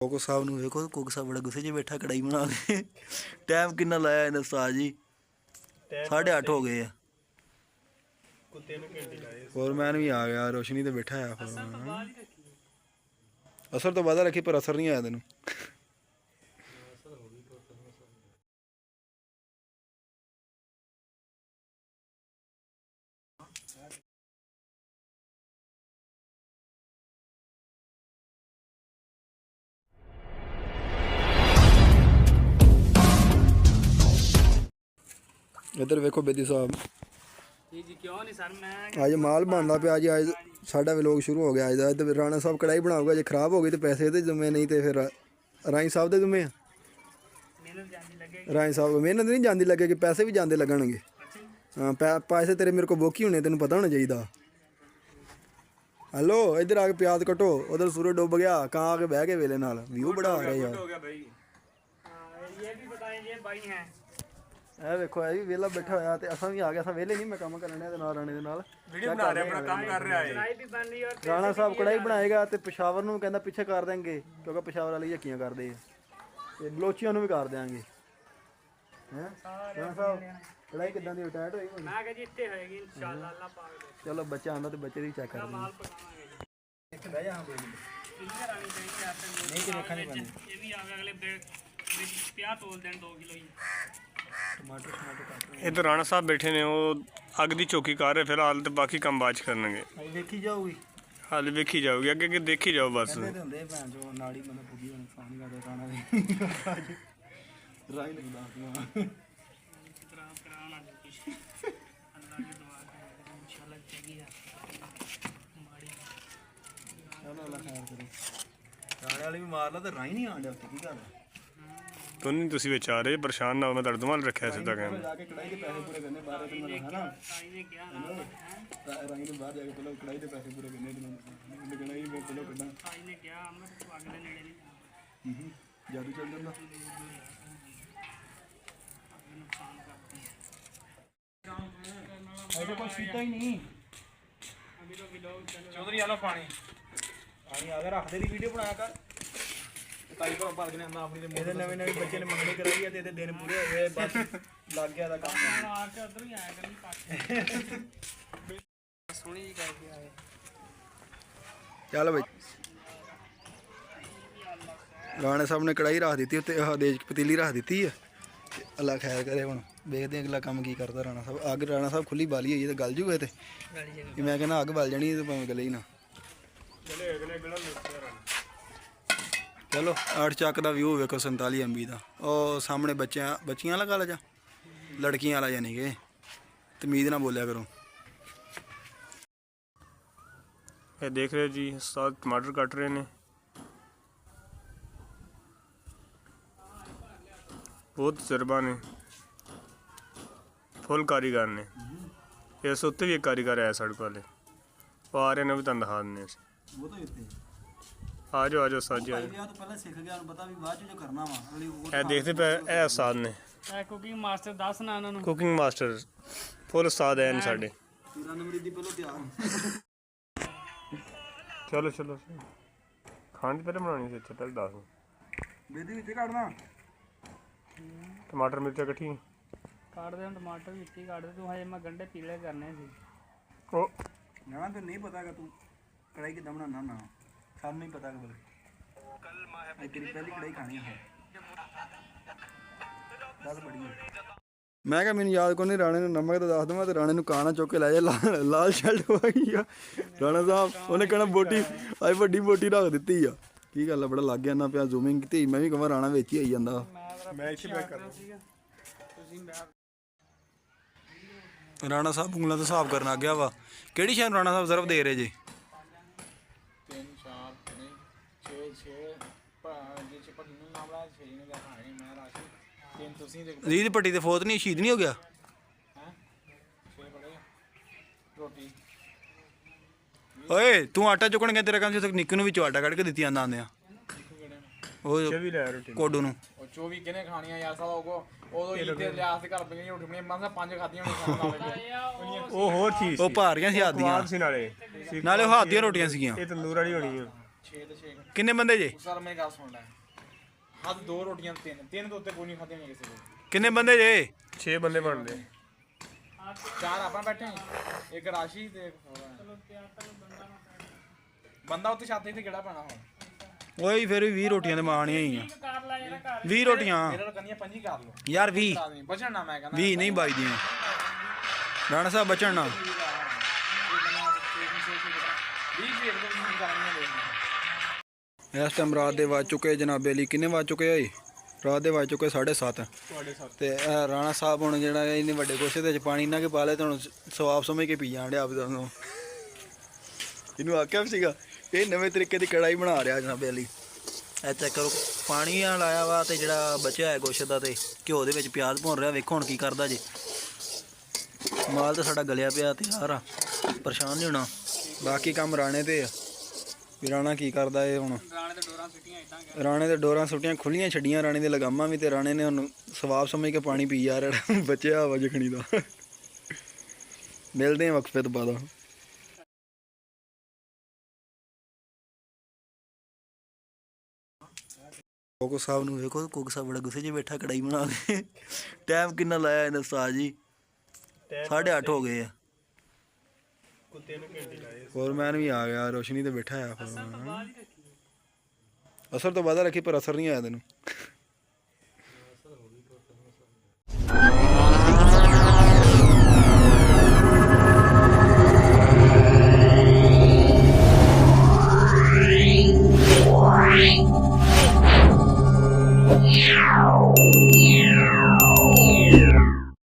Coke ਸਾਹਿਬ ਨੂੰ ਵੇਖੋ, Coke ਸਾਹਿਬ ਬੜਾ ਗੁੱਸੇ 'ਚ ਬੈਠਾ ਕੜਾਈ ਬਣਾ ਕੇ। ਟਾਈਮ ਕਿੰਨਾ ਲਾਇਆ ਇਹਨੇ ਉਸਤਾਦ ਜੀ? 8:30 ਹੋ ਗਏ ਆ। ਫੋਰਮੈਨ ਵੀ ਆ ਗਿਆ, ਰੋਸ਼ਨੀ ਤੇ ਬੈਠਾ ਆ ਫੋਰਮੈਨ। ਅਸਰ ਤੋਂ ਵਾਅਦਾ ਰੱਖੀ ਪਰ ਅਸਰ ਨਹੀਂ ਆਇਆ ਤੈਨੂੰ। इधर वेखो बेदी साहब जी क्यों नहीं सर मैं आज माल बनता पे आज आज साडा व्लॉग शुरू हो गया। आज तो राणा साहब कढ़ाई बनाऊगा, जो खराब हो गई तो पैसे तो जुम्मे, नहीं तो फिर राई साहब के जुम्मे। राई साहब मेहनत नहीं जाती लगे कि पैसे भी जाते लगनगे। हाँ पैसे तेरे मेरे को बोकी होने, तेन पता होना चाहिए। हेलो इधर आके प्याज कटो, उधर सूरज डुब गया, कहाँ आके बह गए वेले नाल व्यू बड़ा आ रहा है यार। ये भी बताएं ये भाई हैं ਇਹ ਵੇਖੋ ਇਹ ਵੀ ਵਿਹਲਾ ਬੈਠਾ ਹੋਇਆ ਤੇ ਅਸਾਂ ਵੀ ਆ ਗਏ। ਅਸਾਂ ਵਿਹਲੇ ਨਹੀਂ, ਮੈਂ ਕੰਮ ਕਰਨ ਦੇ ਨਾਲ ਰਾਣੇ ਦੇ ਨਾਲ ਵੀਡੀਓ ਬਣਾ ਰਿਹਾ, ਆਪਣਾ ਕੰਮ ਕਰ ਰਿਹਾ ਹੈ। कढ़ाई भी बन रही है और ਰਾਣਾ ਸਾਹਿਬ ਕੜਾਈ ਬਣਾਏਗਾ ਤੇ ਪਿਸ਼ਾਵਰ ਨੂੰ ਕਹਿੰਦਾ ਪਿੱਛੇ ਕਰ ਦੇਂਗੇ, ਕਿਉਂਕਿ ਪਿਸ਼ਾਵਰ ਵਾਲੀ ਯਕੀਆਂ ਕਰਦੇ ਆ ਤੇ ਬਲੋਚੀਆਂ ਨੂੰ ਵੀ ਕਰ ਦੇਾਂਗੇ। ਹੈ ਰਾਣਾ ਸਾਹਿਬ ਕੜਾਈ ਕਿਦਾਂ ਦੀ ਟਾਈਟ ਹੋਈ ਹੁਣ? मैं कह जी इतने होएगी इंशाल्लाह अल्लाह पाक दे ਚਲੋ ਬੱਚਾ ਆਂਦਾ ਤੇ ਬੱਚੇ ਦੀ ਚੈੱਕ ਕਰਦੇ माल पकावांगे जी ਇੱਥੇ ਬਹਿ ਜਾ। ਹਾਂ ਕੋਈ इधर आनी चाहिए आपने ਨਹੀਂ ਕਿ ਦੇਖਣਾ ਨਹੀਂ ਪੈਂਦਾ। ये भी आ गए अगले प्याज तोल दें 2 किलो ही ਟਮਾਟਰ ਕੱਟ ਇਹ ਤਾਂ ਰਾਣਾ ਸਾਹਿਬ ਬੈਠੇ ਨੇ, ਉਹ ਅੱਗ ਦੀ ਚੌਕੀ ਕਰ ਰਹੇ ਫਿਲਹਾਲ, ਤੇ ਬਾਕੀ ਕੰਮ ਬਾਅਦ 'ਚ ਕਰਨਗੇ। ਵੇਖੀ ਜਾਊਗੀ, ਹਾਲੇ ਵੇਖੀ ਜਾਊਗੀ, ਅੱਗੇ ਅੱਗੇ ਦੇਖੀ ਜਾਓ ਬਸ। ਕਹਿੰਦੇ ਤੇ ਹੁੰਦੇ ਭੈਣ ਜੋ ਨਾੜੀ ਮਤਲਬ ਪੁੱਗੀ ਹੋਣੀ ਨੁਕਸਾਨ ਹੀ ਕਰਦੇ ਰਾਣਾ ਦੀ ਰਾਈ ਲੱਗਦਾ ਆਪਣਾ कराना कुछ अल्लाह की दुआ है इंशाल्लाह चाहिए माड़ी ਚਲੋ ਅੱਲਾ ਖੈਰ ਕਰੇ। ਰਾਣੇ ਵਾਲੀ ਵੀ ਮਾਰ ਲਾ ਤੇ ਰਾਈ ਨਹੀਂ ਆਣ ਡਿਆ ਉੱਥੇ, ਕੀ ਗੱਲ ਦੋਨੇ ਤੁਸੀਂ ਵਿੱਚ ਆ ਰਹੇ, ਪਰੇਸ਼ਾਨ ਨਾ ਹੋ, ਮੈਂ ਤੁਹਾਡੇ ਦੁਆਲ ਰੱਖਿਆ ਸਿੱਧਾ ਕਹਿਣ। ਜਾ ਕੇ ਕੜਾਈ ਦੇ ਪੈਸੇ ਪੂਰੇ ਕਰਨੇ ਬਾਹਰ ਤੇ ਮੈਂ ਹਨਾ ताई ने क्या ਰਾਈ ਦੇ ਬਾਹਰ ਜਾ ਕੇ ਪਹਿਲਾਂ ਕੜਾਈ ਦੇ ਪੈਸੇ ਪੂਰੇ ਕਰਨੇ ਤੇ ਮੈਂ ਕੜਾਈ ਮੈਂ ਪਹਿਲਾਂ ਕੱਢਾਂ। ताई ने क्या हम तो अगले नेड़े नहीं जाना ਜਾਦੂ ਚੱਲ ਜਾਂਦਾ। नुकसान करते ऐसा कुछ सीता ही नहीं। अभी तो व्लॉग चल चौधरी आलो पानी पानी आ गया, रख दे दी वीडियो बनाया कर। ਤਾਈ ਕੋਲ ਭਰ ਕੇ ਆਂਦਾ ਆਪਣੀ ਤੇ ਇਹਦੇ ਨਵੇਂ ਨਵੇਂ ਬੱਚੇ ਨੇ ਮੰਗਣੀ ਕਰਾਈ ਆ ਤੇ ਇਹਦੇ ਦਿਨ ਪੂਰੇ ਹੋਏ ਬਸ ਲੱਗ ਗਿਆ ਦਾ ਕੰਮ। आ के उधर ही आया कभी पास सोनी जी कह के आए ਚੱਲ ਬਈ ਰਾਣੇ ਸਾਹਿਬ ਨੇ ਕੜਾਈ ਰੱਖ ਦਿੱਤੀ ਉੱਤੇ, ਆਹ ਦੇਜ ਪਤੀਲੀ ਰੱਖ ਦਿੱਤੀ ਆ ਤੇ ਅੱਲਾ ਖੈਰ ਕਰੇ। ਹੁਣ ਵੇਖਦੇ ਹਾਂ ਅਗਲਾ ਕੰਮ ਕੀ ਕਰਦਾ ਰਾਣਾ ਸਾਹਿਬ। ਅੱਗ ਰਾਣਾ ਸਾਹਿਬ ਖੁੱਲੀ ਬਾਲੀ ਹੋਈ ਹੈ ਤੇ ਗਲ ਜੂਗਾ ਤੇ ਕਿ ਮੈਂ ਕਹਿੰਦਾ ਅੱਗ ਬਲ ਜਾਣੀ ਤੇ ਭਾਵੇਂ ਗਲੇ ਹੀ ਨਾ। ਚਲੋ 8 ਚੱਕ ਦਾ ਵਿਊ ਵੇਖੋ 47 MB ਦਾ। ਉਹ ਸਾਹਮਣੇ ਬੱਚੀਆਂ ਵਾਲਾ ਗੱਲ ਜਾਂ ਲੜਕੀਆਂ ਵਾਲਾ ਜਾਨੀ ਕਿ ਤਮੀਜ਼ ਨਾਲ ਬੋਲਿਆ ਕਰੋ। ਇਹ ਦੇਖ ਰਹੇ ਜੀ ਉਸਤਾਦ ਟਮਾਟਰ ਕੱਟ ਰਹੇ ਨੇ, ਬਹੁਤ ਤਜਰਬਾ ਨੇ, ਫੁੱਲ ਕਾਰੀਗਰ ਨੇ। ਇਸ ਉੱਤੇ ਵੀ ਇੱਕ ਕਾਰੀਗਰ ਆਇਆ ਸਾਡੇ ਕੋਲ, ਉਹ ਆ ਰਹੇ ਨੇ, ਵੀ ਤੁਹਾਨੂੰ ਦਿਖਾ ਦਿੰਦੇ ਅਸੀਂ। ਉਹ ਤਾਂ ਇੱਥੇ ਆ ਜਾਓ ਆ ਜਾਓ ਉਸਤਾਦ ਜੀ, ਆ ਜਾਓ। ਵਿਆਹ ਤੋਂ ਪਹਿਲਾਂ ਸਿੱਖ ਗਿਆ, ਉਹਨੂੰ ਪਤਾ ਵੀ ਬਾਅਦ ਚ ਜੋ ਕਰਨਾ ਵਾ ਅਗਲੀ ਇਹ ਦੇਖਦੇ ਪਏ, ਇਹ ਉਸਤਾਦ ਨੇ, ਕੁਕਿੰਗ ਮਾਸਟਰ 10 ਨਾ ਇਹਨਾਂ ਨੂੰ ਕੁਕਿੰਗ ਮਾਸਟਰ ਫੁੱਲ ਉਸਤਾਦ ਹੈ ਨੇ ਸਾਡੇ। ਤੀਰਾਂ ਨੰਬਰੀ ਦੀ ਪਹਿਲਾਂ ਤਿਆਰ। ਚਲੋ ਚਲੋ ਖਾਣ ਦੀ ਪਹਿਲਾਂ ਬਣਾਉਣੀ ਸੀ, ਅੱਛਾ ਪਹਿਲਾਂ ਦੱਸ। ਬੇਦੀ ਵਿੱਚ ਕੱਢਣਾ ਟਮਾਟਰ ਮਿਰਚਾਂ ਇਕੱਠੀ काट दे टमाटर भी इतनी काट दे तू हजे मैं गंढे पीले करने सी ਉਹ ਨਾ ਤੇ ਨਹੀਂ ਪਤਾ ਕਿ ਤੂੰ ਕੜਾਈ ਕਿੱਦਾਂ ਬਣਾਉਣਾ ਨਾ, ਸਾਨੂੰ ਨਹੀਂ ਪਤਾ ਕਿ ਬਲ ਕੱਲ ਮੈਂ ਤੇਰੀ ਪਹਿਲੀ ਕੜਾਈ ਖਾਣੀ ਹੈ। ਗੱਲ ਬੜੀ ਹੈ। ਮੈਂ ਕਿਹਾ ਮੈਨੂੰ ਯਾਦ ਕੋਈ ਨਹੀਂ, ਰਾਣੇ ਨੂੰ ਨਮਕ ਤਾਂ ਦੱਸ ਦਵਾਂ ਤੇ ਰਾਣੇ ਨੂੰ ਕਾਣਾ ਚੁੱਕ ਕੇ ਲੈ ਜਾ, ਲਾਲ ਸ਼ਰਟ ਪਾਈ ਆ ਰਾਣਾ ਸਾਹਿਬ। ਉਹਨੇ ਕਹਿਣਾ ਬੋਟੀ ਅੱਜ ਵੱਡੀ ਬੋਟੀ ਰੱਖ ਦਿੱਤੀ ਆ। ਕੀ ਗੱਲ ਆ, ਬੜਾ ਲੱਗ ਗਿਆ ਨਾ ਪਿਆ ਜ਼ੂਮਿੰਗ ਕੀਤੀ। ਮੈਂ ਵੀ ਕਹਾਂ ਰਾਣਾ ਵਿੱਚ ਹੀ ਆਈ ਜਾਂਦਾ। ਮੈਂ ਇੱਥੇ ਬੈਕ ਕਰ ਰਾਣਾ ਸਾਹਿਬ ਉਂਗਲਾਂ ਤੋਂ ਹਿਸਾਬ ਕਰਨ ਆ ਗਿਆ ਵਾ। ਕਿਹੜੀ ਸ਼ਾਨ ਰਾਣਾ ਸਾਹਿਬ ਜ਼ਰਫ ਦੇ ਰਹੇ ਜੀ? 3 4 6 6 5 6 ਪੱਟੀ ਨੂੰ ਨਾਮਲਾ 6 ਨੂੰ ਦਾ ਖਾਣੇ ਮੈਂ ਰਾਸ਼ੀ 3 ਤੁਸੀਂ ਦੇ ਰੀਦ ਪੱਟੀ ਤੇ ਫੋਤ ਨਹੀਂ, ਸ਼ਹੀਦ ਨਹੀਂ ਹੋ ਗਿਆ? ਹੈ 6 ਬੜੇ ਰੋਟੀ ਓਏ ਤੂੰ ਆਟਾ ਚੁੱਕਣ ਗਿਆ, ਤੇਰਾ ਕੰਮ ਸੀ ਨਿੱਕੂ ਨੂੰ ਵਿੱਚੋਂ ਆਟਾ ਕੱਢ ਕੇ ਦਿੱਤੀ ਆਂਦਾ ਆਂਦਿਆਂ ਉਹ ਵੀ ਲੈ ਰੋਟੀ ਕੋਡੂ ਨੂੰ। ਉਹ 24 ਕਿਨੇ ਖਾਣੀਆਂ ਯਾਰ ਸਾਲਾ ਉਦੋਂ ਹੀ ਤੇ ਲਿਆਸ ਦੇ ਘਰ ਪਈਆਂ ਰੋਟੀ ਬਣੀ ਮੈਂ 5 ਖਾਧੀਆਂ ਹੋਣੀਆਂ ਖਾਣ ਉਹ ਹੋਰ ਚੀਜ਼ ਉਹ ਭਾਰੀਆਂ ਸੀ ਹੱਥ ਦੀਆਂ, ਸੀ ਨਾਲੇ ਨਾਲੇ ਉਹ ਹੱਥ ਦੀਆਂ ਰੋਟੀਆਂ ਸੀਗੀਆਂ। ਇਹ ਤੰਦੂਰ ਵਾਲੀ ਹੋਣੀ ਆ। 6 ਤੇ 6 ਕਿੰਨੇ ਬੰਦੇ ਜੇ ਸਰ ਮੇਰੀ ਗੱਲ ਸੁਣ ਲੈ ਹੱਦ 2 ਰੋਟੀਆਂ ਤਿੰਨ ਤੋਂ ਉੱਤੇ ਕੋਈ ਨਹੀਂ ਖਾਦੇ ਨਹੀਂ ਕਿਸੇ ਦੇ ਕਿੰਨੇ ਬੰਦੇ ਜੇ 6 ਬੰਦੇ ਬਣਦੇ 4 ਆਪਾਂ ਬੈਠੇ ਹਾਂ, ਇੱਕ ਰਾਸ਼ੀ ਤੇ ਇੱਕ ਹੋਰ ਹੈ। ਚਲੋ ਤਿਆਰ ਤੱਕ ਬੰਦਾ ਨਾ ਬੰਦਾ ਉੱਤੇ ਛੱਤ ਤੇ ਕਿਹੜਾ ਪੈਣਾ ਹੁਣ ਓਏ ਫਿਰ ਵੀ 20 ਰੋਟੀਆਂ ਤੇ ਮਾਣੀਆਂ ਹੀ ਆ ਕਰ ਲੈ ਯਾਰ ਘਰ 20 ਰੋਟੀਆਂ ਮੇਰੇ ਨਾਲ ਕੰਨੀਆਂ 5 ਕਰ ਲਓ ਯਾਰ 20 ਆਦਮੀ ਬਚਣ ਨਾ ਮੈਂ ਕਹਿੰਦਾ 20 ਨਹੀਂ ਬਾਈਦੀਆਂ ਰਾਣਾ ਸਾਹਿਬ ਬਚਣ ਨਾ 20 ਇਸ ਟਾਈਮ ਰਾਤ ਦੇ ਵੱਜ ਚੁੱਕੇ ਜਨਾਬੇ ਲਈ ਕਿੰਨੇ ਵੱਜ ਚੁੱਕੇ ਆ ਜੀ ਰਾਤ ਦੇ ਵੱਜ ਚੁੱਕੇ 7:30 ਤੇ ਇਹ ਰਾਣਾ ਸਾਹਿਬ ਹੁਣ ਜਿਹੜਾ ਇਹਨੇ ਵੱਡੇ ਕੋਸੇ ਦੇ ਵਿੱਚ ਪਾਣੀ ਨਾ ਕੇ ਪਾ ਲਿਆ ਤੇ ਹੁਣ ਸਵਾਬ ਸਮਝ ਕੇ ਪੀ ਜਾਣ ਡਿਆ ਆਪ ਨੂੰ ਇਹਨੂੰ ਆਖਿਆ ਵੀ ਸੀਗਾ ਇਹ ਨਵੇਂ ਤਰੀਕੇ ਦੀ ਕੜਾਈ ਬਣਾ ਰਿਹਾ ਜਨਾਬੇ ਲਈ ਇਹ ਚੈੱਕ ਕਰੋ ਪਾਣੀ ਆ ਲਾਇਆ ਵਾ ਤੇ ਜਿਹੜਾ ਬਚਿਆ ਹੈ ਗੋਸ਼ਤ ਦਾ ਤੇ ਘਿਓ ਦੇ ਵਿੱਚ ਪਿਆਜ਼ ਭੁੰਨ ਰਿਹਾ ਵੇਖੋ ਹੁਣ ਕੀ ਕਰਦਾ ਜੀ ਮਾਲ ਤਾਂ ਸਾਡਾ ਗਲਿਆ ਪਿਆ ਤਿਆਰ ਆ ਪਰੇਸ਼ਾਨ ਨਹੀਂ ਹੋਣਾ ਬਾਕੀ ਕੰਮ ਰਾਣੇ ਤੇ ਆ ਵੀ ਰਾਣਾ ਕੀ ਕਰਦਾ ਇਹ ਹੁਣ ਰਾਣੇ ਤੇ ਡੋਰਾਂ ਸਿੱਟੀਆਂ ਇਦਾਂ ਰਾਣੇ ਦੇ ਡੋਰਾਂ ਸੁੱਟੀਆਂ ਖੁੱਲੀਆਂ ਛੱਡੀਆਂ ਰਾਣੇ ਦੇ ਲਗਾਮਾਂ ਵੀ ਤੇ ਰਾਣੇ ਨੇ ਹੁਣ ਸਵਾਬ ਸਮਝ ਕੇ ਪਾਣੀ ਪੀ ਜਾ ਰਿਹਾ ਬਚਿਆ ਵਾ ਜਖਣੀ ਦਾ ਮਿਲਦੇ ਆ ਵਕਫੇ ਤੋਂ ਬਾਅਦ ਕੋਕੋ ਸਾਹਿਬ ਨੂੰ ਵੇਖੋ ਕੋਕੋ ਸਾਹਿਬ ਬੜਾ ਗੁੱਸੇ 'ਚ ਬੈਠਾ ਕੜਾਈ ਬਣਾ ਕੇ ਟਾਈਮ ਕਿੰਨਾ ਲਾਇਆ ਇਹਨੇ ਉਸਤਾਦ ਜੀ 8:30 ਹੋ ਗਏ ਆ ਕੁੱਤੇ ਨੂੰ ਘੰਟੇ ਲਾਏ ਫੋਰਮੈਨ ਵੀ ਆ ਗਿਆ ਰੋਸ਼ਨੀ ਤੇ ਬੈਠਾ ਆ ਫੋਰਮੈਨ ਅਸਰ ਤੋਂ ਬਾਅਦ ਰੱਖੀ ਪਰ ਅਸਰ ਨਹੀਂ ਆਇਆ ਤੈਨੂੰ